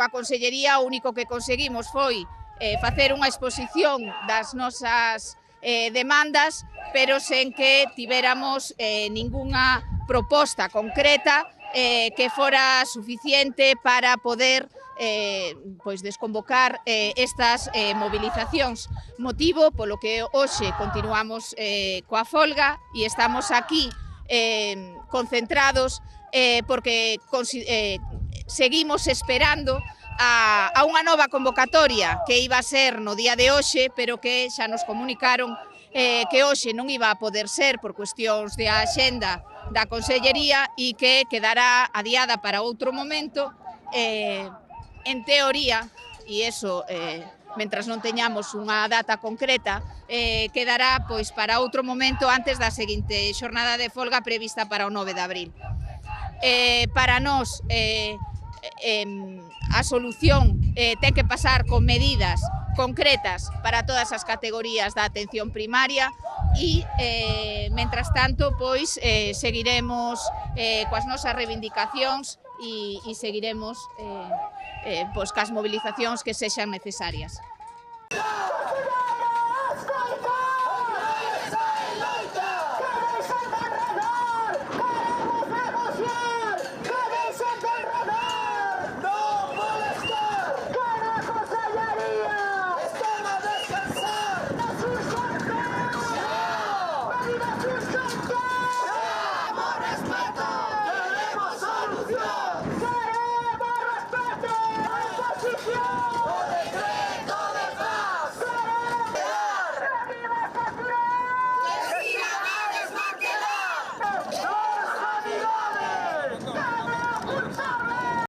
coa Consellería o único que conseguimos foi facer unha exposición das nosas demandas, pero sen que tiveramos ningunha proposta concreta que fora suficiente para poder pois desconvocar estas movilizacións, motivo polo que hoxe continuamos coa folga e estamos aquí concentrados porque seguimos esperando a unha nova convocatoria que iba a ser no día de hoxe, pero que xa nos comunicaron que hoxe non iba a poder ser por cuestións de axenda da Consellería e que quedará adiada para outro momento. En teoría, e iso mentras non teñamos unha data concreta, quedará pois para outro momento antes da seguinte xornada de folga prevista para o 9 de abril. Para nós, a solución ten que pasar con medidas concretas para todas as categorías da atención primaria e, mentras tanto, pois seguiremos coas nosas reivindicacións e seguiremos pois cas movilizacións que sexan necesarias.